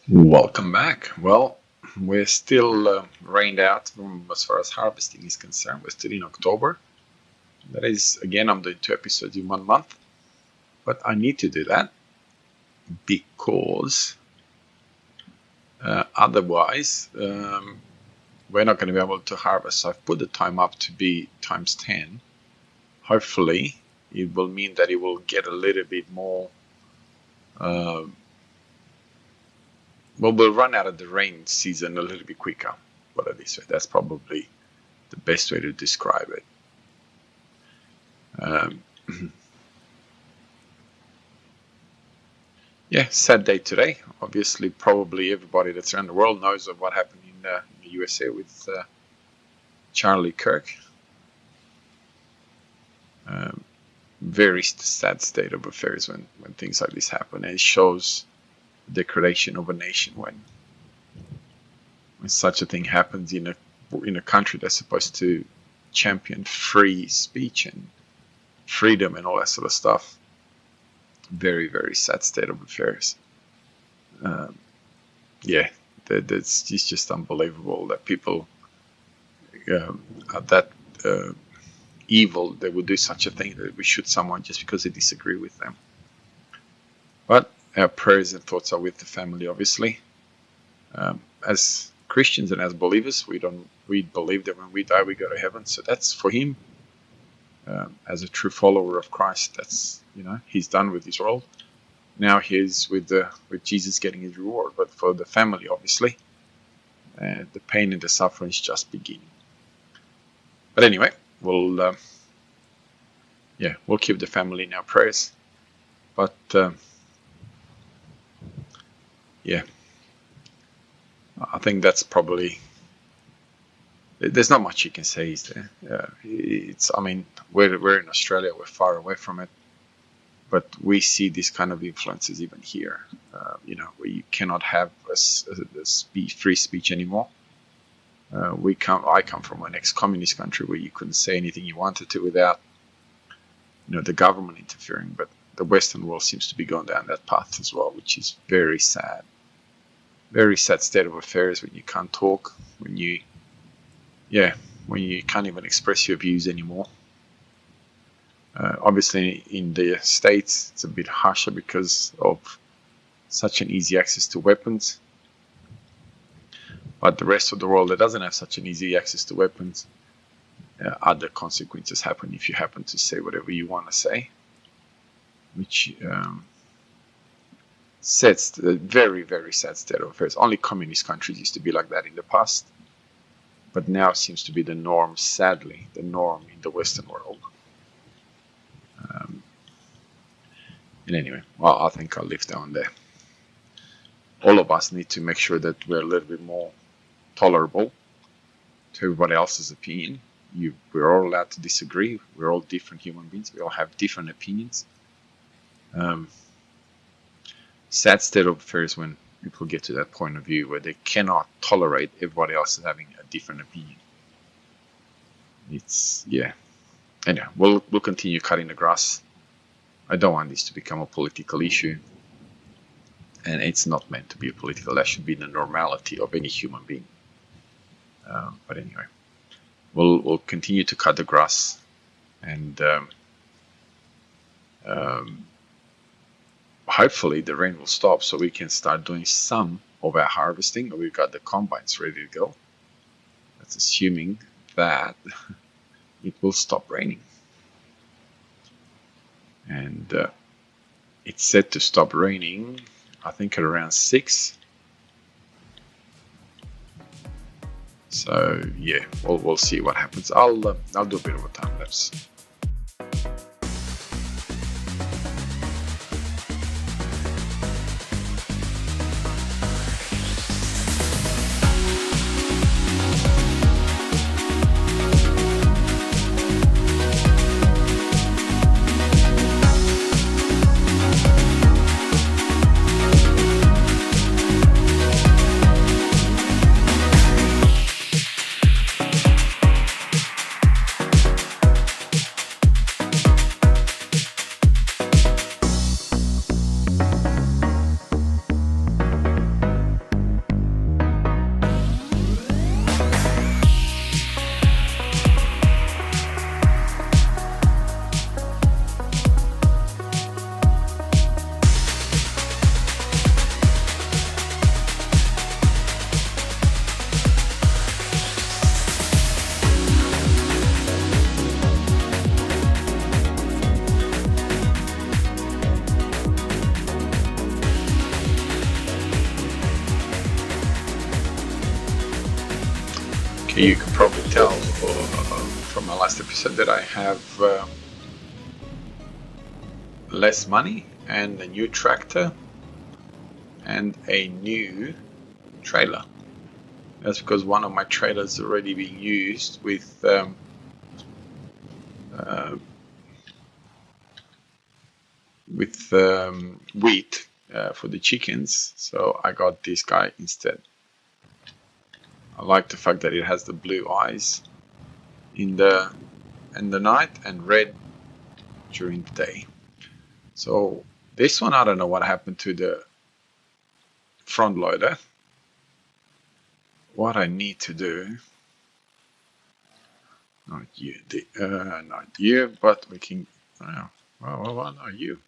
Welcome back. Well, we're still rained out as far as harvesting is concerned. We're still in October. That is, again, I'm doing 2 episodes in 1 month. But I need to do that because otherwise we're not going to be able to harvest. So I've put the time up to be times 10. Hopefully, it will mean that it will get a little bit more. We'll run out of the rain season a little bit quicker. Put it this way. That's probably the best way to describe it. Yeah, sad day today. Obviously, probably everybody that's around the world knows of what happened in the USA with Charlie Kirk. Very sad state of affairs when things like this happen. And it shows the degradation of a nation when such a thing happens in a country that's supposed to champion free speech and freedom and all that sort of stuff. Very, very sad state of affairs. It's just unbelievable that people are that evil. They would do such a thing, that we shoot someone just because they disagree with them. But our prayers and thoughts are with the family, obviously. As Christians and as believers, we believe that when we die, we go to heaven. So that's for him. As a true follower of Christ, that's, he's done with his role. Now he's with Jesus getting his reward. But for the family, obviously, the pain and the suffering is just beginning. But anyway, we'll keep the family in our prayers. But I think that's probably. There's not much you can say, is there? We're in Australia, we're far away from it, but we see these kind of influences even here, where you cannot have free speech anymore. I come from an ex-communist country where you couldn't say anything you wanted to without, the government interfering, but the Western world seems to be going down that path as well, which is very sad. Very sad state of affairs when you can't talk, when you can't even express your views anymore. Obviously, in the States, it's a bit harsher because of such an easy access to weapons. But the rest of the world that doesn't have such an easy access to weapons, other consequences happen if you happen to say whatever you want to say, which sets a very, very sad state of affairs. Only communist countries used to be like that in the past. But now it seems to be the norm, sadly, the norm in the Western world. And anyway, I think I'll leave down there. All of us need to make sure that we're a little bit more tolerable to everybody else's opinion. We're all allowed to disagree. We're all different human beings. We all have different opinions. Sad state of affairs when people get to that point of view where they cannot tolerate everybody else having a different opinion. Anyway, we'll continue cutting the grass. I don't want this to become a political issue, and it's not meant to be a political. That should be the normality of any human being. But anyway, we'll continue to cut the grass, and hopefully the rain will stop so we can start doing some of our harvesting. We've got the combines ready to go. That's assuming that it will stop raining. And it's set to stop raining, I think, at around 6. So yeah, we'll see what happens. I'll do a bit of a time lapse. Okay, you can probably tell from my last episode that I have less money and a new tractor and a new trailer. That's because one of my trailers is already being used with wheat for the chickens, so I got this guy instead. I like the fact that it has the blue eyes in the night and red during the day. So this one, I don't know what happened to the front loader. What I need to do, not you, not you, but we can. Well, not you.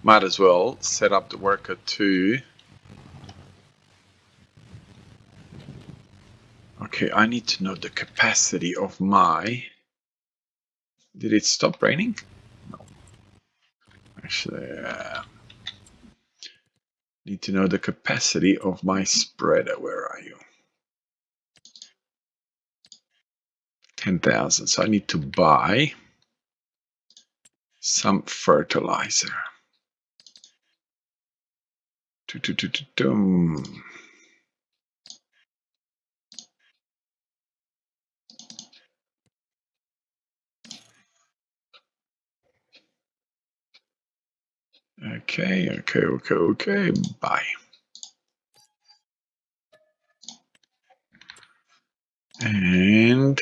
Might as well set up the worker to. Okay, I need to know the capacity of my. Did it stop raining? No. Actually, need to know the capacity of my spreader. Where are you? 10,000. So I need to buy some fertilizer. Okay. Bye. And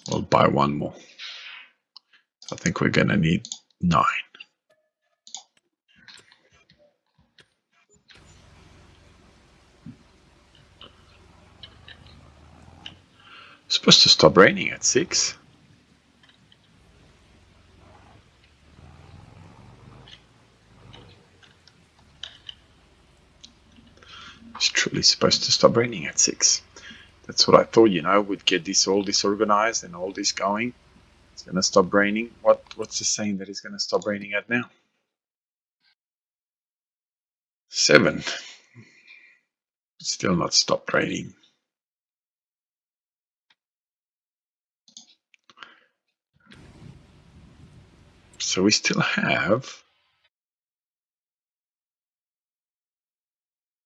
we'll buy one more. I think we're gonna need 9. It's supposed to stop raining at 6. It's truly supposed to stop raining at 6. That's what I thought, we'd get this all disorganized and all this going. It's gonna stop raining. What's the saying that it's gonna stop raining at now? 7. Still not stopped raining. So we still have.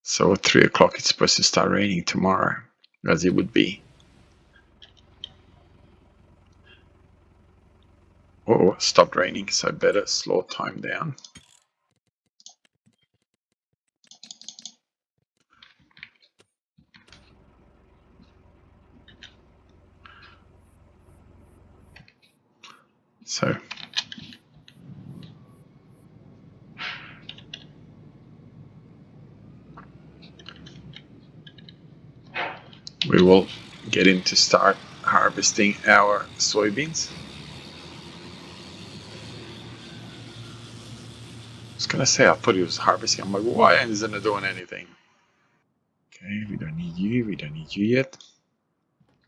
So at 3 o'clock it's supposed to start raining tomorrow, as it would be. Oh, stopped raining, so better slow time down. So we will get him to start harvesting our soybeans. I was gonna say, I thought he was harvesting. I'm like, why isn't it doing anything? Okay, we don't need you. We don't need you yet.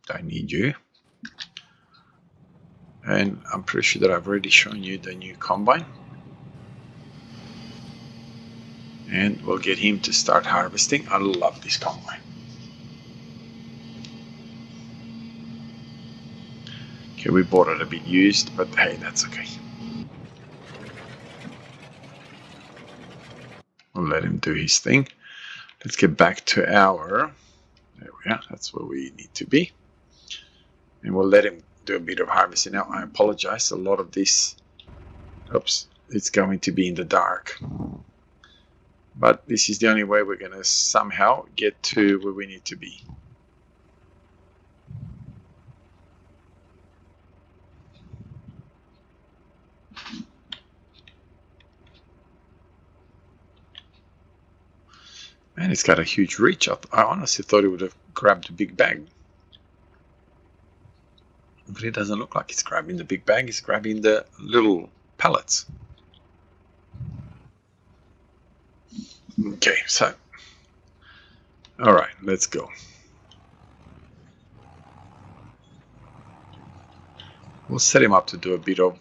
I need you. And I'm pretty sure that I've already shown you the new combine. And we'll get him to start harvesting. I love this combine. Okay, we bought it a bit used, but hey, that's okay. We'll let him do his thing. Let's get back to our. There we are. That's where we need to be. And we'll let him do a bit of harvesting. Now, I apologize. A lot of this, it's going to be in the dark. But this is the only way we're going to somehow get to where we need to be. Man, it's got a huge reach. I honestly thought it would have grabbed a big bag. But it doesn't look like it's grabbing the big bag. It's grabbing the little pellets. Okay, so. All right, let's go. We'll set him up to do a bit of...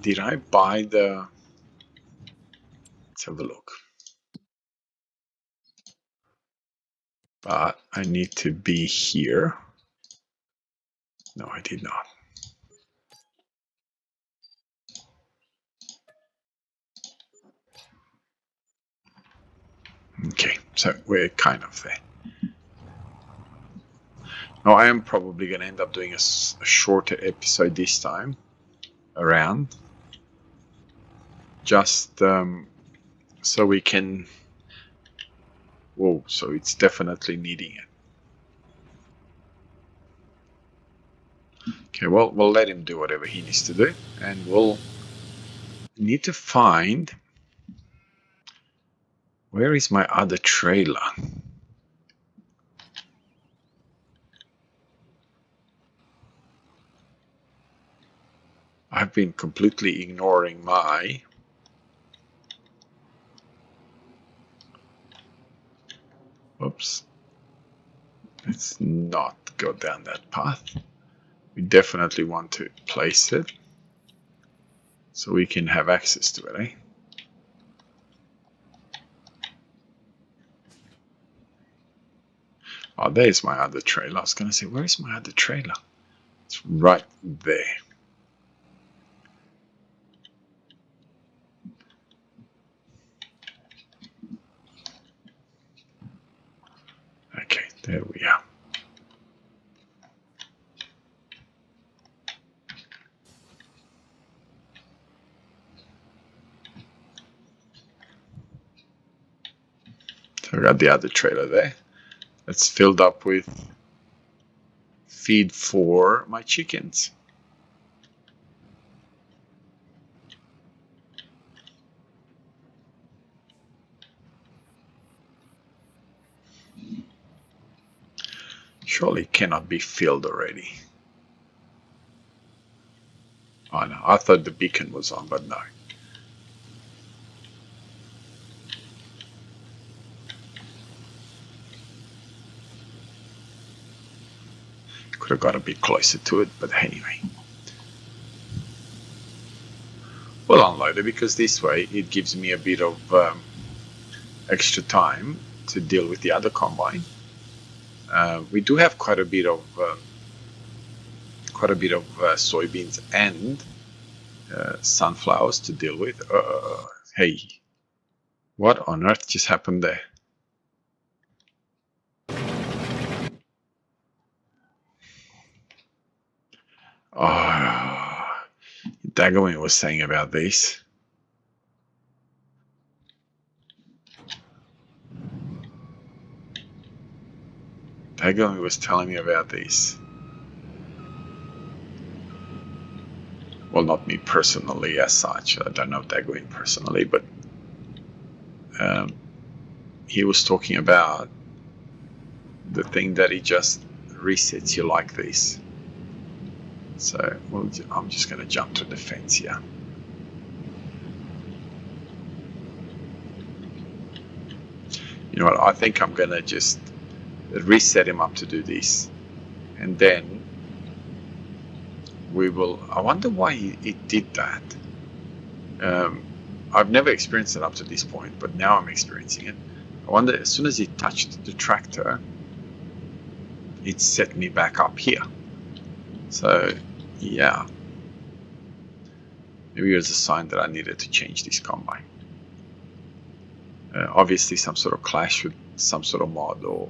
did I buy the... Let's have a look. But I need to be here. No, I did not. Okay, so we're kind of there. Now I am probably going to end up doing a shorter episode this time around. Just so we can... Whoa, so it's definitely needing it. Okay, well, we'll let him do whatever he needs to do. And we'll need to find... Where is my other trailer? I've been completely ignoring my... Oops. Let's not go down that path. We definitely want to place it so we can have access to it, eh? Oh, there's my other trailer. I was going to say, where is my other trailer? It's right there. Okay, there we are. So I got the other trailer there. It's filled up with feed for my chickens. Surely it cannot be filled already. Oh no, I thought the beacon was on, but no. Could have got a bit closer to it, but anyway. We'll unload it because this way it gives me a bit of extra time to deal with the other combine. We do have quite a bit of soybeans and sunflowers to deal with. Hey, what on earth just happened there? Oh, Daggerwin was saying about this. Daggerwin was telling me about this. Well, not me personally as such. I don't know Daggerwin personally, but he was talking about the thing that it just resets you like this. So I'm just going to jump to the fence here. You know what? I think I'm going to just reset him up to do this. And then we will... I wonder why it did that. I've never experienced it up to this point, but now I'm experiencing it. I wonder, as soon as it touched the tractor, it set me back up here. So... yeah, maybe it was a sign that I needed to change this combine. Obviously some sort of clash with some sort of mod or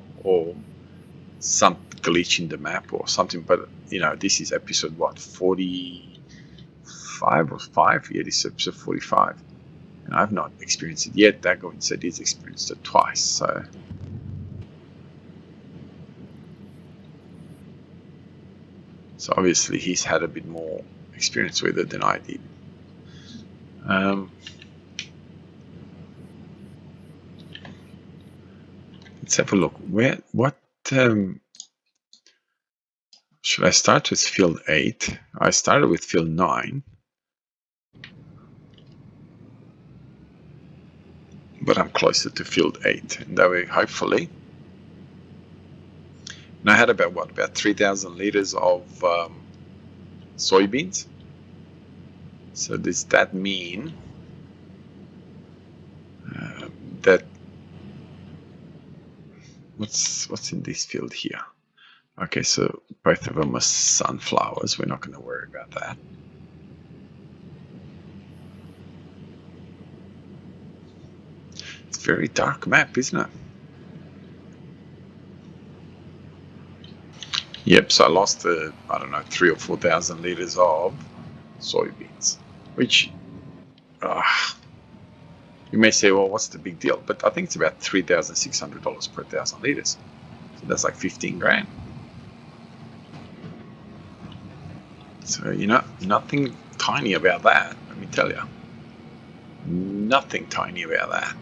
some glitch in the map or something, but you know, this is episode what, 45 or 5? Yeah, this is episode 45 and I've not experienced it yet. Daggerwin said he's experienced it twice, so obviously he's had a bit more experience with it than I did. Let's have a look. What should I start with? Field 8. I started with field 9, but I'm closer to field 8, and that way, hopefully. And I had about 3,000 liters of soybeans. So does that mean that what's in this field here? Okay, so both of them are sunflowers. We're not going to worry about that. It's a very dark map, isn't it? Yep, so I lost, I don't know, 3,000 or 4,000 liters of soybeans, which you may say, well, what's the big deal? But I think it's about $3,600 per 1,000 liters. So that's like 15 grand. So, you know, nothing tiny about that, let me tell you. Nothing tiny about that.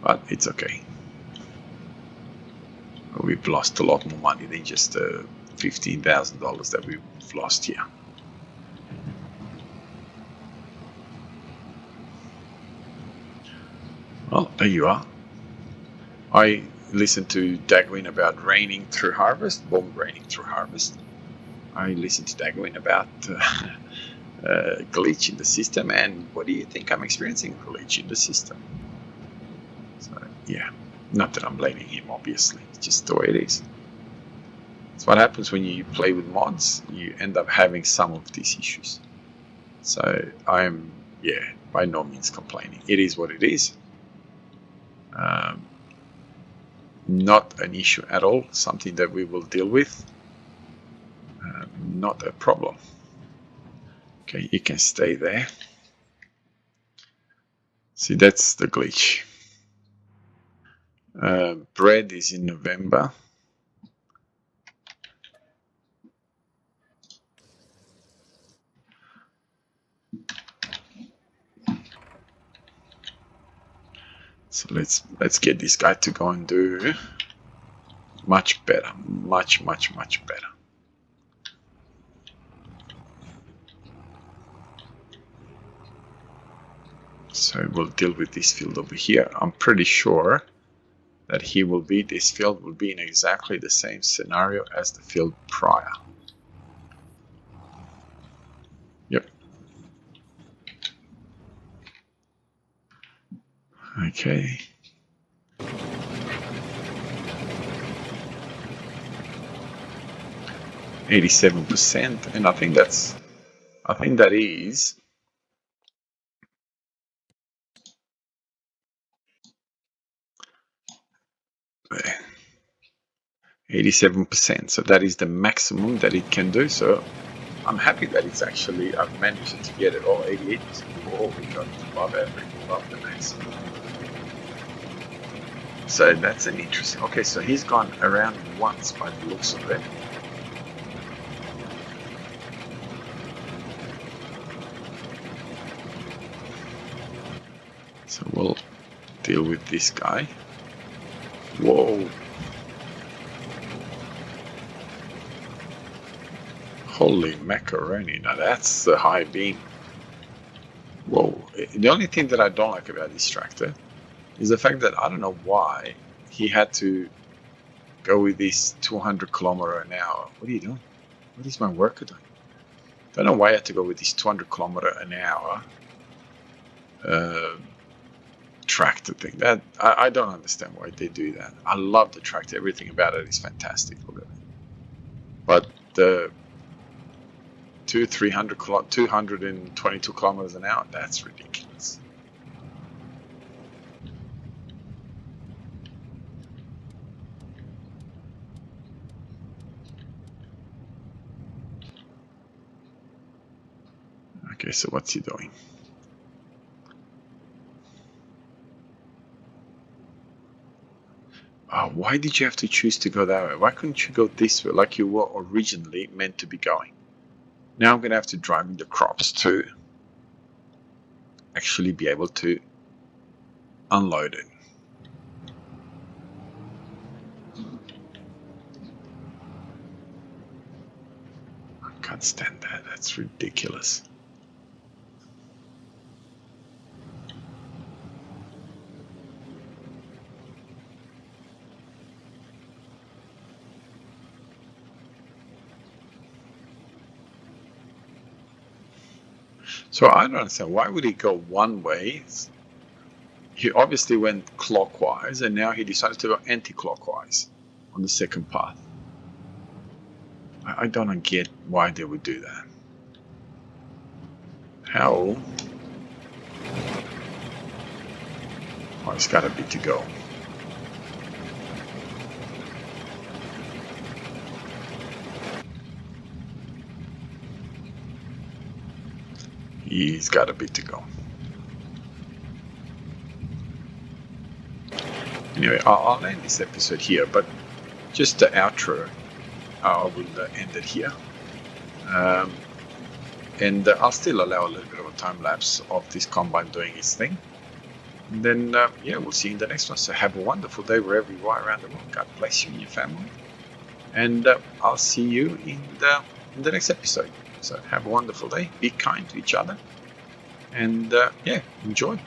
But it's okay. We've lost a lot more money than just $15,000 that we've lost here. Well, there you are. I listened to Daggerwin about raining through harvest, raining through harvest. I listened to Daggerwin about glitch in the system, and what do you think? I'm experiencing a glitch in the system. So, yeah, not that I'm blaming him, obviously. It's just the way it is. It's what happens when you play with mods. You end up having some of these issues. So I'm, by no means complaining. It is what it is. Not an issue at all. Something that we will deal with. Not a problem. Okay, you can stay there. See, that's the glitch. Bread is in November. So let's get this guy to go and do much better, much better. So we'll deal with this field over here. I'm pretty sure that this field will be in exactly the same scenario as the field prior. Yep. Okay. %, and I think that is 87%. So that is the maximum that it can do. So I'm happy that it's actually, I've managed to get it all 88%. Oh, we got above average, above the maximum. So that's an interesting. Okay, so he's gone around once by the looks of it. So we'll deal with this guy. Whoa. Holy macaroni, now that's the high beam. Whoa. The only thing that I don't like about this tractor is the fact that I don't know why he had to go with this 200 kilometer an hour. What are you doing? What is my worker doing? I don't know why I had to go with this 200 kilometer an hour tractor thing. That I don't understand why they do that. I love the tractor. Everything about it is fantastic. Look at it. But the 222 kilometers an hour, that's ridiculous. Okay, so what's he doing? Why did you have to choose to go that way? Why couldn't you go this way like you were originally meant to be going? Now I'm going to have to drive in the crops to actually be able to unload it. I can't stand that. That's ridiculous. So I don't understand, why would he go one way? He obviously went clockwise, and now he decided to go anti-clockwise on the second path. I don't get why they would do that. How? Oh, it's got a bit to go. He's got a bit to go. Anyway, I'll end this episode here, but just the outro, I will end it here. And I'll still allow a little bit of a time lapse of this combine doing its thing. And then, yeah, we'll see you in the next one. So have a wonderful day wherever you are around the world. God bless you and your family. And I'll see you in the next episode. So have a wonderful day. Be kind to each other. And, yeah, enjoy.